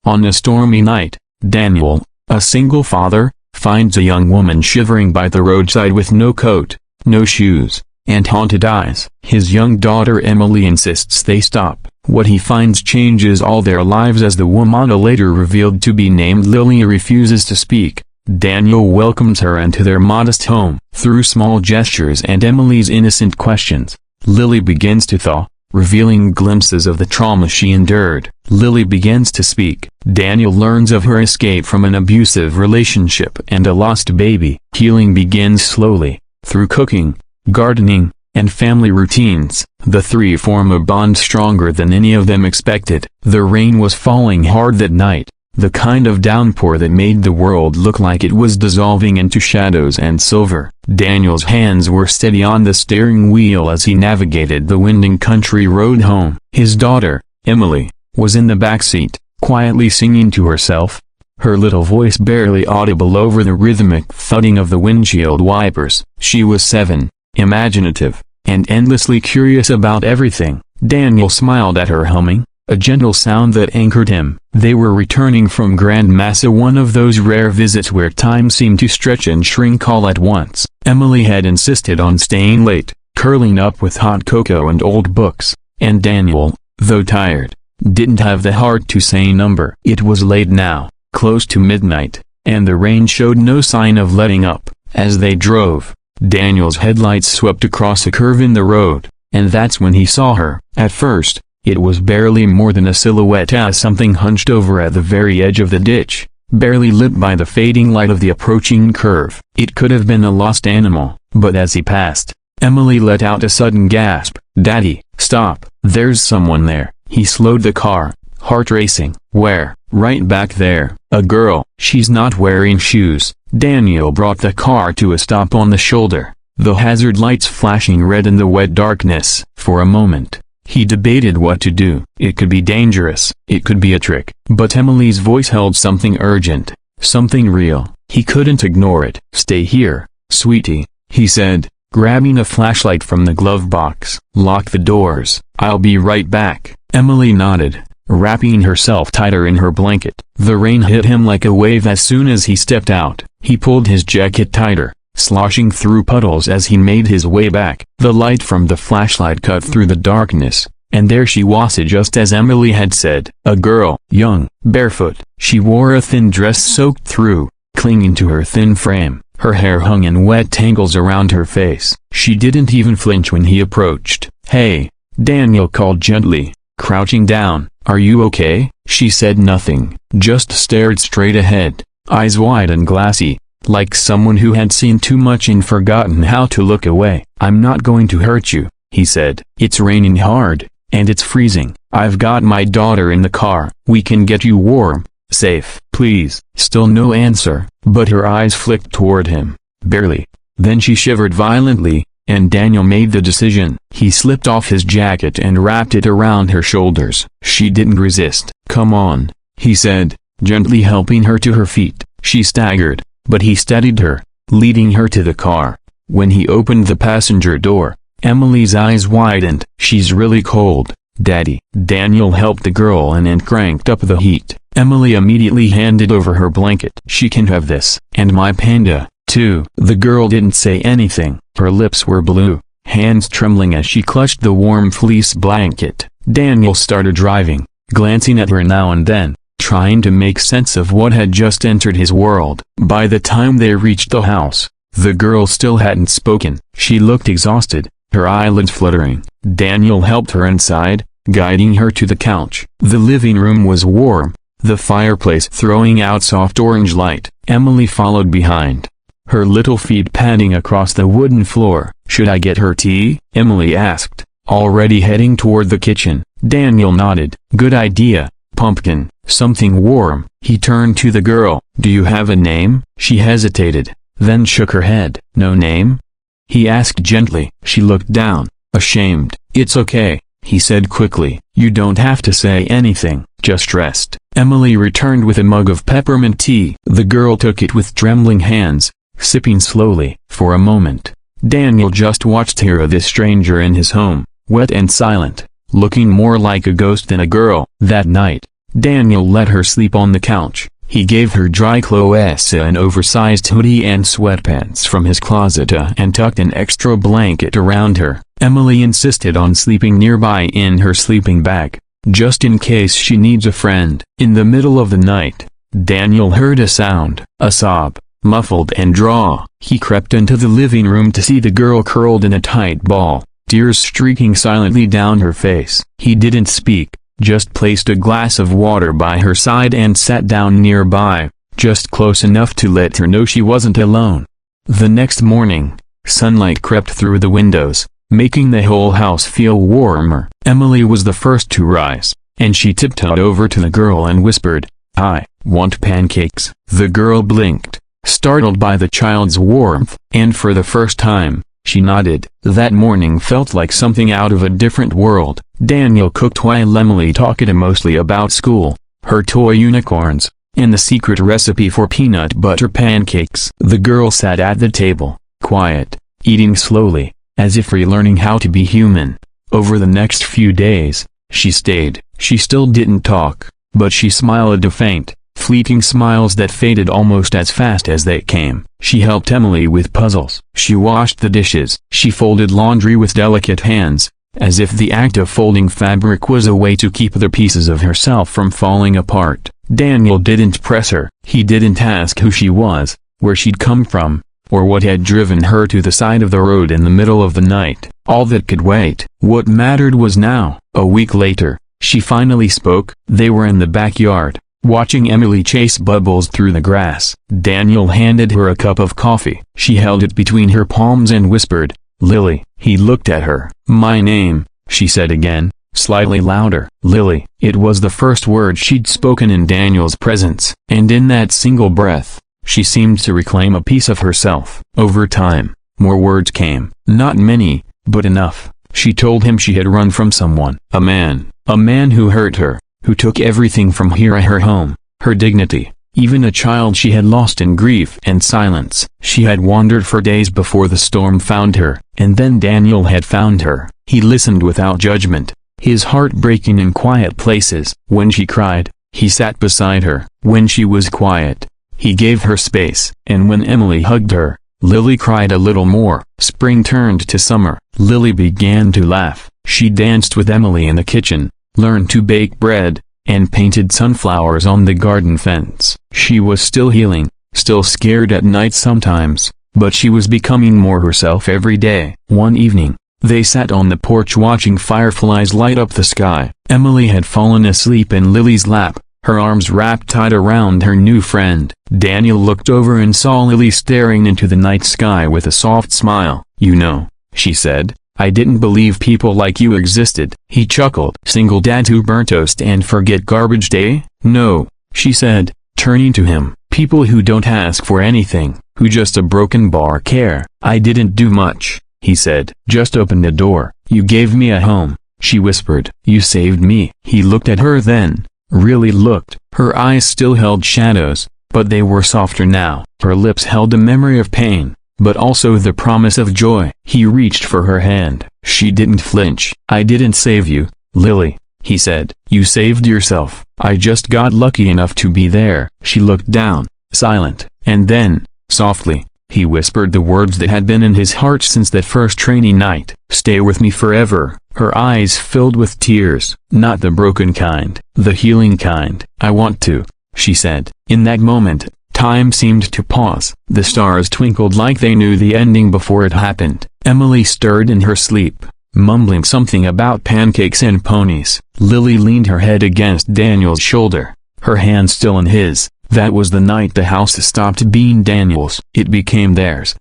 On a stormy night, Daniel, a single father, finds a young woman shivering by the roadside with no coat, no shoes, and haunted eyes. His young daughter Emily insists they stop. What he finds changes all their lives as the woman, later revealed to be named Lily, refuses to speak. Daniel welcomes her into their modest home. Through small gestures and Emily's innocent questions, Lily begins to thaw, revealing glimpses of the trauma she endured. Lily begins to speak. Daniel learns of her escape from an abusive relationship and a lost baby. Healing begins slowly, through cooking, gardening, and family routines. The three form a bond stronger than any of them expected. The rain was falling hard that night, the kind of downpour that made the world look like it was dissolving into shadows and silver. Daniel's hands were steady on the steering wheel as he navigated the winding country road home. His daughter, Emily, was in the backseat, quietly singing to herself, her little voice barely audible over the rhythmic thudding of the windshield wipers. She was 7, imaginative, and endlessly curious about everything. Daniel smiled at her, humming, a gentle sound that anchored him. They were returning from Grand Massa, one of those rare visits where time seemed to stretch and shrink all at once. Emily had insisted on staying late, curling up with hot cocoa and old books, and Daniel, though tired, didn't have the heart to say number. It was late now, close to midnight, and the rain showed no sign of letting up. As they drove, Daniel's headlights swept across a curve in the road, and that's when he saw her. At first, it was barely more than a silhouette as something hunched over at the very edge of the ditch, barely lit by the fading light of the approaching curve. It could have been a lost animal, but as he passed, Emily let out a sudden gasp. "Daddy, stop, there's someone there." He slowed the car, heart racing. "Where?" "Right back there." "A girl." "She's not wearing shoes." Daniel brought the car to a stop on the shoulder, the hazard lights flashing red in the wet darkness. For a moment, he debated what to do. It could be dangerous, it could be a trick. But Emily's voice held something urgent, something real. He couldn't ignore it. "Stay here, sweetie," he said, grabbing a flashlight from the glove box. "Lock the doors. I'll be right back." Emily nodded, wrapping herself tighter in her blanket. The rain hit him like a wave as soon as he stepped out. He pulled his jacket tighter, sloshing through puddles as he made his way back. The light from the flashlight cut through the darkness, and there she was, just as Emily had said. A girl, young, barefoot. She wore a thin dress soaked through, clinging to her thin frame. Her hair hung in wet tangles around her face. She didn't even flinch when he approached. "Hey," Daniel called gently, crouching down. "Are you okay?" She said nothing, just stared straight ahead, eyes wide and glassy, like someone who had seen too much and forgotten how to look away. "I'm not going to hurt you," he said. "It's raining hard, and it's freezing. I've got my daughter in the car. We can get you warm, safe." "Please." Still no answer, but her eyes flicked toward him, barely. Then she shivered violently, and Daniel made the decision. He slipped off his jacket and wrapped it around her shoulders. She didn't resist. "Come on," he said, gently helping her to her feet. She staggered, but he steadied her, leading her to the car. When he opened the passenger door, Emily's eyes widened. "She's really cold, Daddy." Daniel helped the girl in and cranked up the heat. Emily immediately handed over her blanket. "She can have this, and my panda, too." The girl didn't say anything. Her lips were blue, hands trembling as she clutched the warm fleece blanket. Daniel started driving, glancing at her now and then, trying to make sense of what had just entered his world. By the time they reached the house, the girl still hadn't spoken. She looked exhausted, her eyelids fluttering. Daniel helped her inside, guiding her to the couch. The living room was warm, the fireplace throwing out soft orange light. Emily followed behind, her little feet padding across the wooden floor. "Should I get her tea?" Emily asked, already heading toward the kitchen. Daniel nodded. "Good idea, pumpkin, something warm." He turned to the girl. "Do you have a name?" She hesitated, then shook her head. "No name?" he asked gently. She looked down, ashamed. "It's okay," he said quickly. "You don't have to say anything, just rest." Emily returned with a mug of peppermint tea. The girl took it with trembling hands, sipping slowly. For a moment, Daniel just watched her, this stranger in his home, wet and silent, looking more like a ghost than a girl. That night, Daniel let her sleep on the couch. He gave her dry clothes, an oversized hoodie and sweatpants from his closet, and tucked an extra blanket around her. Emily insisted on sleeping nearby in her sleeping bag, just in case she needs a friend. In the middle of the night, Daniel heard a sound, a sob, muffled and raw. He crept into the living room to see the girl curled in a tight ball, tears streaking silently down her face. He didn't speak, just placed a glass of water by her side and sat down nearby, just close enough to let her know she wasn't alone. The next morning, sunlight crept through the windows, making the whole house feel warmer. Emily was the first to rise, and she tiptoed over to the girl and whispered, "I want pancakes." The girl blinked, startled by the child's warmth, and for the first time, she nodded. That morning felt like something out of a different world. Daniel cooked while Emily talked mostly about school, her toy unicorns, and the secret recipe for peanut butter pancakes. The girl sat at the table, quiet, eating slowly, as if relearning how to be human. Over the next few days, she stayed. She still didn't talk, but she smiled, a faint, fleeting smiles that faded almost as fast as they came. She helped Emily with puzzles. She washed the dishes. She folded laundry with delicate hands, as if the act of folding fabric was a way to keep the pieces of herself from falling apart. Daniel didn't press her. He didn't ask who she was, where she'd come from, or what had driven her to the side of the road in the middle of the night. All that could wait. What mattered was now. A week later, she finally spoke. They were in the backyard, watching Emily chase bubbles through the grass. Daniel handed her a cup of coffee. She held it between her palms and whispered, "Lily." He looked at her. "My name," she said again, slightly louder. "Lily." It was the first word she'd spoken in Daniel's presence, and in that single breath, she seemed to reclaim a piece of herself. Over time, more words came. Not many, but enough. She told him she had run from someone. A man who hurt her, who took everything from her home, her dignity, even a child she had lost in grief and silence. She had wandered for days before the storm found her, and then Daniel had found her. He listened without judgment, his heart breaking in quiet places. When she cried, he sat beside her. When she was quiet, he gave her space. And when Emily hugged her, Lily cried a little more. Spring turned to summer. Lily began to laugh. She danced with Emily in the kitchen, learned to bake bread, and painted sunflowers on the garden fence. She was still healing, still scared at night sometimes, but she was becoming more herself every day. One evening, they sat on the porch watching fireflies light up the sky. Emily had fallen asleep in Lily's lap, her arms wrapped tight around her new friend. Daniel looked over and saw Lily staring into the night sky with a soft smile. "You know," she said, "I didn't believe people like you existed." He chuckled. "Single dad who burnt toast and forget garbage day?" "No," she said, turning to him. "People who don't ask for anything, who just a broken bar care." "I didn't do much," he said. "Just opened a door." "You gave me a home," she whispered. "You saved me." He looked at her then, really looked. Her eyes still held shadows, but they were softer now. Her lips held a memory of pain, but also the promise of joy. He reached for her hand. She didn't flinch. "I didn't save you, Lily," he said. "You saved yourself. I just got lucky enough to be there." She looked down, silent, and then, softly, he whispered the words that had been in his heart since that first training night. "Stay with me forever." Her eyes filled with tears. "Not the broken kind, the healing kind." "I want to," she said. In that moment, time seemed to pause. The stars twinkled like they knew the ending before it happened. Emily stirred in her sleep, mumbling something about pancakes and ponies. Lily leaned her head against Daniel's shoulder, her hand still in his. That was the night the house stopped being Daniel's. It became theirs.